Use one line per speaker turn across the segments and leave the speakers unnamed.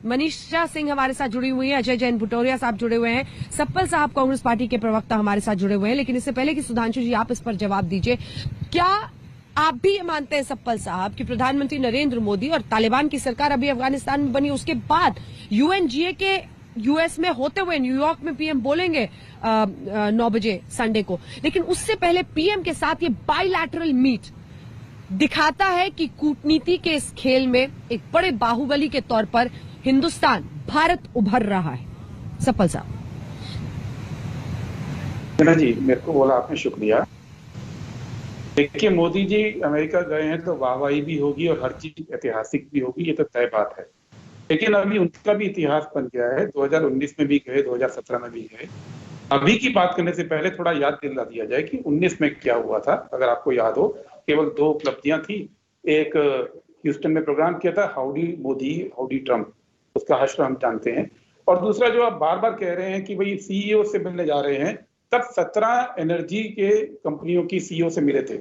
मनीषा सिंह हमारे साथ जुड़ी हुई है, अजय जैन भुटोरिया साहब जुड़े हुए हैं, सप्पल साहब कांग्रेस पार्टी के प्रवक्ता हमारे साथ जुड़े हुए हैं। लेकिन इससे पहले कि सुधांशु जी आप इस पर जवाब दीजिए, क्या आप भी ये मानते हैं सप्पल साहब कि प्रधानमंत्री नरेंद्र मोदी और तालिबान की सरकार अभी अफगानिस्तान में बनी, उसके बाद यूएनजीए के यूएस में होते हुए न्यूयॉर्क में पीएम बोलेंगे 9 बजे संडे को, लेकिन उससे पहले पीएम के साथ ये बाइलैटरल मीट दिखाता है कि कूटनीति के इस खेल में एक बड़े बाहुबली के तौर पर हिंदुस्तान, भारत उभर रहा है। सप्पल साहब
जी, मेरे को बोला आपने, शुक्रिया। देखिए, मोदी जी अमेरिका गए हैं तो वाहवाही भी होगी और हर चीज ऐतिहासिक भी होगी, ये तो तय बात है। लेकिन अभी उनका भी इतिहास बन गया है, 2019 में भी गए, 2017 में भी गए। अभी की बात करने से पहले थोड़ा याद दिला दिया जाए कि 19 में क्या हुआ था। अगर आपको याद हो, केवल 2 उपलब्धियां थी। एक ह्यूस्टन में प्रोग्राम किया था, हाउडी मोदी हाउडी ट्रम्प, उसका हश्र हम जानते हैं। और दूसरा जो आप बार बार कह रहे हैं कि भाई सीईओ से मिलने जा रहे हैं, तब 17 एनर्जी के कंपनियों की सीईओ से मिले थे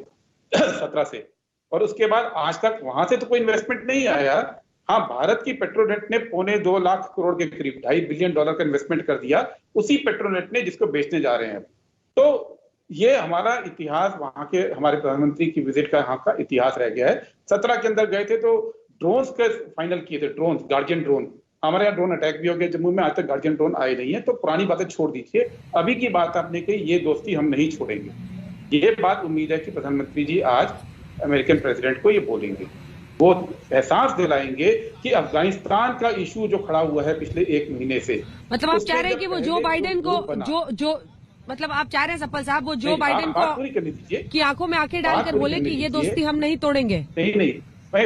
17 से, और उसके बाद आज तक वहां से तो कोई इन्वेस्टमेंट नहीं आया। हाँ, भारत की पेट्रोनेट ने 2.25 लाख करोड़ के करीब $2.5 बिलियन का इन्वेस्टमेंट कर दिया, उसी पेट्रोनेट ने, जिसको बेचने जा रहे हैं। तो ये हमारा इतिहास, वहां के हमारे प्रधानमंत्री की विजिट का यहाँ का इतिहास रह गया है। 17 के अंदर गए थे तो ड्रोन्स का फाइनल किए थे, ड्रोन, गार्जियन ड्रोन। हमारे यहाँ ड्रोन अटैक भी हो गया जम्मू में, आज तक गार्जियन ड्रोन आए नहीं है। तो पुरानी बातें छोड़ दीजिए, अभी की बात आपने कही, ये दोस्ती हम नहीं छोड़ेंगे। ये बात उम्मीद है कि प्रधानमंत्री जी आज अमेरिकन प्रेसिडेंट को ये बोलेंगे, वो एहसास दिलाएंगे कि अफगानिस्तान का इशू जो खड़ा हुआ है पिछले 1 महीने से,
मतलब आप चाह रहे हैं कि वो जो बाइडेन को मतलब आप चाह रहे हैं सप्पल साहब, वो जो बाइडेन को की आंखों में आंखें डालकर बोले कि ये दोस्ती हम नहीं तोड़ेंगे।
नहीं, मैं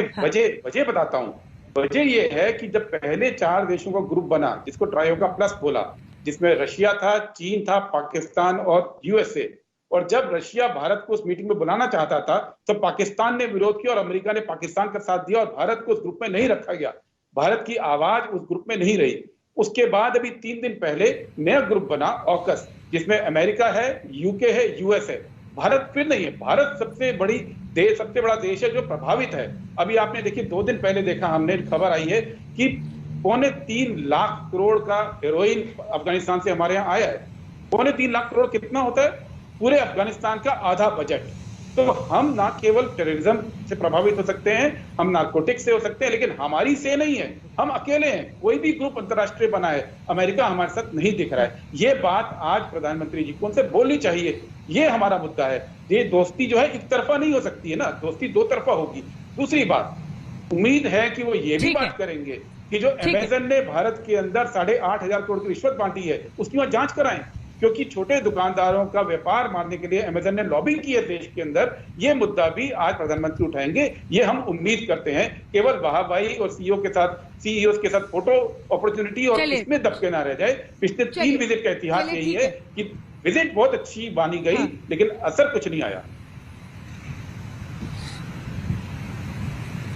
वजह बताता हूँ। वजह ये है कि जब पहले 4 देशों का ग्रुप बना, जिसको ट्रायोगा प्लस बोला, जिसमें रशिया था, चीन था, पाकिस्तान और यूएसए, और जब रशिया भारत को उस मीटिंग में बुलाना चाहता था तो पाकिस्तान ने विरोध किया और अमेरिका ने पाकिस्तान का साथ दिया और भारत को उस ग्रुप में नहीं रखा गया। भारत की आवाज उस ग्रुप में नहीं रही। उसके बाद अभी 3 दिन पहले नया ग्रुप बना, ऑकस, जिसमें अमेरिका है, यूके है, यूएस है, भारत फिर नहीं है। भारत सबसे बड़ा देश है जो प्रभावित है। अभी आपने देखिए 2 दिन पहले देखा, हमने खबर आई है कि 3.25 लाख करोड़ का हेरोइन अफगानिस्तान से हमारे यहाँ आया है। 3.25 लाख करोड़ कितना होता है? पूरे अफगानिस्तान का आधा बजट। तो हम ना केवल टेररिज्म से प्रभावित हो सकते हैं, हम नार्कोटिक्स से हो सकते हैं, लेकिन हमारी से नहीं है, हम अकेले हैं। कोई भी ग्रुप अंतरराष्ट्रीय बना है, अमेरिका हमारे साथ नहीं दिख रहा है। ये बात आज प्रधानमंत्री जी को उनसे बोलनी चाहिए। ये हमारा मुद्दा है। ये दोस्ती जो है एक तरफा नहीं हो सकती है ना, दोस्ती 2 तरफा होगी। दूसरी बात, उम्मीद है कि वो ये भी बात करेंगे कि जो अमेजन ने भारत के अंदर 8,500 करोड़ की रिश्वत बांटी है, उसकी वहां जांच कराएं, क्योंकि छोटे दुकानदारों का व्यापार मारने के लिए अमेजन ने लॉबिंग की है देश के अंदर। ये मुद्दा भी आज प्रधानमंत्री उठाएंगे, ये हम उम्मीद करते हैं। केवल वाहवाही और सीईओ के साथ फोटो अपॉर्चुनिटी और इसमें दबके ना रह जाए। पिछले 3 विजिट का इतिहास यही है कि विजिट बहुत अच्छी मानी गई, लेकिन असर कुछ नहीं आया।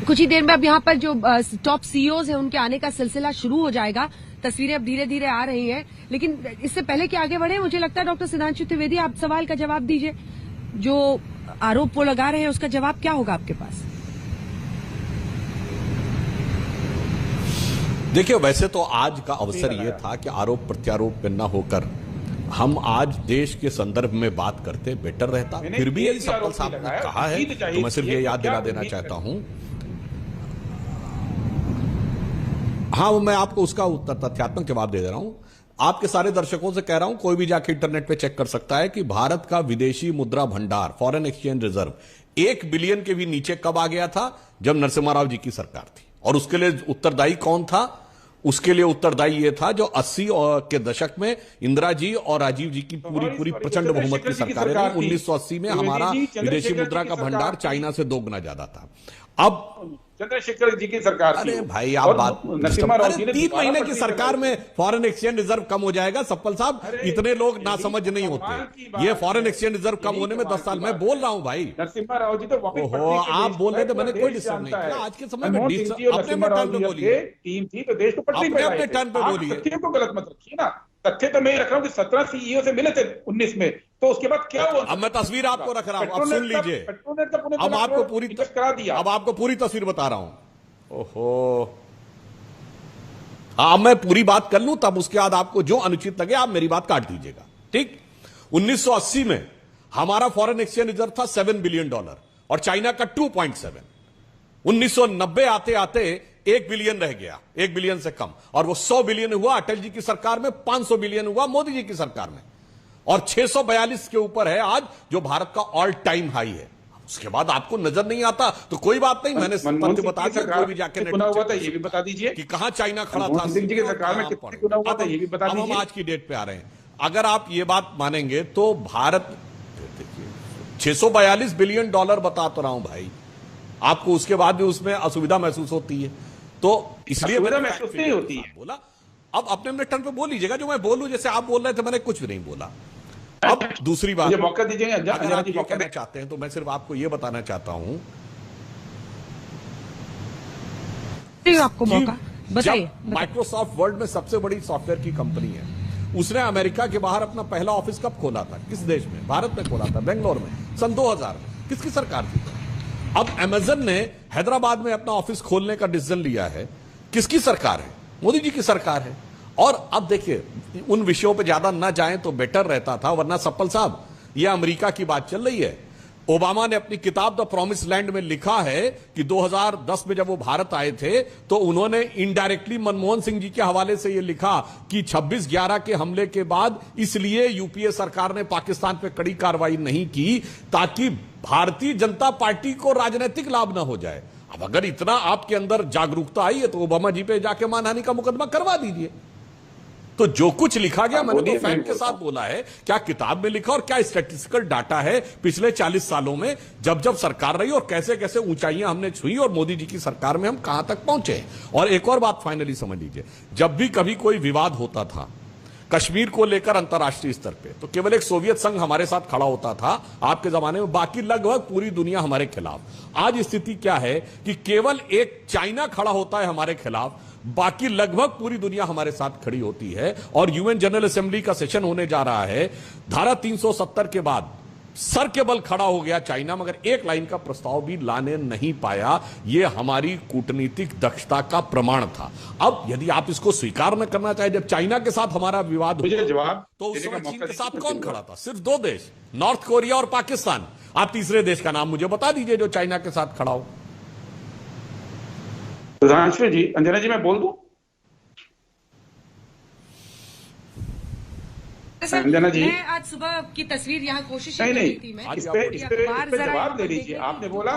कुछ ही देर में अब यहाँ पर जो टॉप सीईओज हैं उनके आने का सिलसिला शुरू हो जाएगा। तस्वीरें अब धीरे धीरे आ रही हैं, लेकिन इससे पहले कि आगे बढ़े, मुझे लगता है डॉक्टर सुधांशु त्रिवेदी आप सवाल का जवाब दीजिए। जो आरोप वो लगा रहे हैं उसका जवाब क्या होगा आपके पास?
देखिए, वैसे तो आज का अवसर ये था कि आरोप प्रत्यारोप न होकर हम आज देश के संदर्भ में बात करते बेटर रहता। फिर भी यदि सप्पल साहब ने कहा है तो मैं सिर्फ ये याद दिला देना चाहता हूं। हाँ, मैं आपको उसका उत्तर तथ्यात्मक जवाब दे रहा हूं। आपके सारे दर्शकों से कह रहा हूं, कोई भी जाके इंटरनेट पे चेक कर सकता है कि भारत का विदेशी मुद्रा भंडार, फॉरेन एक्सचेंज रिजर्व 1 बिलियन के भी नीचे कब आ गया था? जब नरसिम्हा राव जी की सरकार थी। और उसके लिए उत्तरदायी कौन था? उसके लिए उत्तरदायी ये था जो 80 के दशक में इंदिरा जी और राजीव जी की पूरी प्रचंड बहुमत की सरकारें थी। 1980 में हमारा विदेशी मुद्रा का भंडार चाइना से 2 गुना ज्यादा था। अब
चंद्रशेखर जी की सरकार थी।
अरे भाई, आप बात, 3 महीने की सरकार में फॉरेन एक्सचेंज रिजर्व कम हो जाएगा सप्पल साहब? इतने लोग नासमझ नहीं होते। ये फॉरेन एक्सचेंज रिजर्व कम होने में 10 साल, मैं बोल रहा हूं भाई।
नरसिम्हा राव जी तो
आप बोल रहे थे, मैंने कोई डिस्टर्ब नहीं किया। आज के समय में अपने टर्न पे बोलिए,
टीम थी तो देश को
अपने टर्न पे बोलिए।
तथ्यों को गलत मत रखिए ना। तथ्य तो मैं रख रहा हूँ कि 17 सीईओ से मिले थे 19 में, तो उसके बाद क्या हुआ?
अब मैं तस्वीर आपको रख रहा हूं, अब सुन लीजिए। अब आपको पूरी करा दिया, अब आपको पूरी तस्वीर बता रहा हूं। ओहो, हाँ, मैं पूरी बात कर लूं, तब उसके बाद आपको जो अनुचित लगे आप मेरी बात काट दीजिएगा। ठीक। 1980 में हमारा फॉरेन एक्सचेंज रिजर्व था $7 बिलियन और चाइना का 2.7। 1990 आते आते 1 बिलियन रह गया, 1 बिलियन से कम, और वो 100 बिलियन हुआ अटल जी की सरकार में, 500 बिलियन हुआ मोदी जी की सरकार में, और 642 के ऊपर है आज, जो भारत का ऑल टाइम हाई है। उसके बाद आपको नजर नहीं आता तो कोई बात नहीं, मैंने तथ्य बता दिया, कोई भी जाके
गुना हुआ था ये भी बता दीजिए
कि कहां चाइना खड़ा था।
मनमोहन सिंह जी की सरकार में कितने गुना हुआ था ये भी बता दीजिए।
हम आज की डेट पे आ रहे हैं। अगर आप ये बात मानेंगे तो भारत 642 बिलियन डॉलर बता तो रहा हूं भाई आपको, उसके बाद भी उसमें असुविधा महसूस होती है, तो इसलिए
महसूस नहीं होती है।
बोला अब अपने टर्न पे बोल लीजिएगा, जो मैं बोलूं, जैसे आप बोल रहे थे मैंने कुछ भी नहीं बोला। अब दूसरी बात,
मौका दीजिए,
अगर आप ये कहना चाहते हैं तो मैं सिर्फ आपको ये बताना चाहता हूं,
आपको मौका बताइए।
माइक्रोसॉफ्ट वर्ल्ड में सबसे बड़ी सॉफ्टवेयर की कंपनी है, उसने अमेरिका के बाहर अपना पहला ऑफिस कब खोला था? किस देश में? भारत में खोला था, बेंगलोर में, सन 2000 में। किसकी सरकार थी? अब अमेजन ने हैदराबाद में अपना ऑफिस खोलने का डिसीजन लिया है, किसकी सरकार है? मोदी जी की सरकार है। और अब देखिए, उन विषयों पे ज्यादा ना जाएं तो बेटर रहता था, वरना सप्पल साहब ये अमेरिका की बात चल रही है। ओबामा ने अपनी किताब द प्रॉमिस लैंड में लिखा है कि 2010 में जब वो भारत आए थे तो उन्होंने इनडायरेक्टली मनमोहन सिंह जी के हवाले से ये लिखा कि 26/11 के हमले के बाद इसलिए यूपीए सरकार ने पाकिस्तान पे कड़ी कार्रवाई नहीं की ताकि भारतीय जनता पार्टी को राजनीतिक लाभ ना हो जाए। अब अगर इतना आपके अंदर जागरूकता आई है तो ओबामा जी पे जाके मानहानि का मुकदमा करवा दीजिए। तो जो कुछ लिखा गया मैंने तो फैक्ट के साथ बोला है, क्या किताब में लिखा और क्या स्टैटिस्टिकल डाटा है पिछले 40 सालों में जब जब सरकार रही और कैसे कैसे ऊंचाइयां हमने छुई और मोदी जी की सरकार में हम कहां तक पहुंचे। और एक और बात फाइनली समझ लीजिए, जब भी कभी कोई विवाद होता था कश्मीर को लेकर अंतर्राष्ट्रीय स्तर पे, तो केवल एक सोवियत संघ हमारे साथ खड़ा होता था आपके जमाने में, बाकी लगभग पूरी दुनिया हमारे खिलाफ। आज स्थिति क्या है कि केवल एक चाइना खड़ा होता है हमारे खिलाफ, बाकी लगभग पूरी दुनिया हमारे साथ खड़ी होती है। और यूएन जनरल असेंबली का सेशन होने जा रहा है, धारा 370 के बाद सर के बल खड़ा हो गया चाइना, मगर एक लाइन का प्रस्ताव भी लाने नहीं पाया। यह हमारी कूटनीतिक दक्षता का प्रमाण था। अब यदि आप इसको स्वीकार न करना चाहे, जब चाइना के साथ हमारा विवाद हुआ तो उस समय चीन के साथ कौन खड़ा था? सिर्फ 2 देश, नॉर्थ कोरिया और पाकिस्तान। आप तीसरे देश का नाम मुझे बता दीजिए जो चाइना के साथ खड़ा हो।
सुधांशु जी, अंजना जी, मैं बोल दूं? अंजना जी,
मैं आज सुबह की तस्वीर यहाँ कोशिश
नहीं
की थी, मैं
इस पे जवाब दे लीजिए। आपने बोला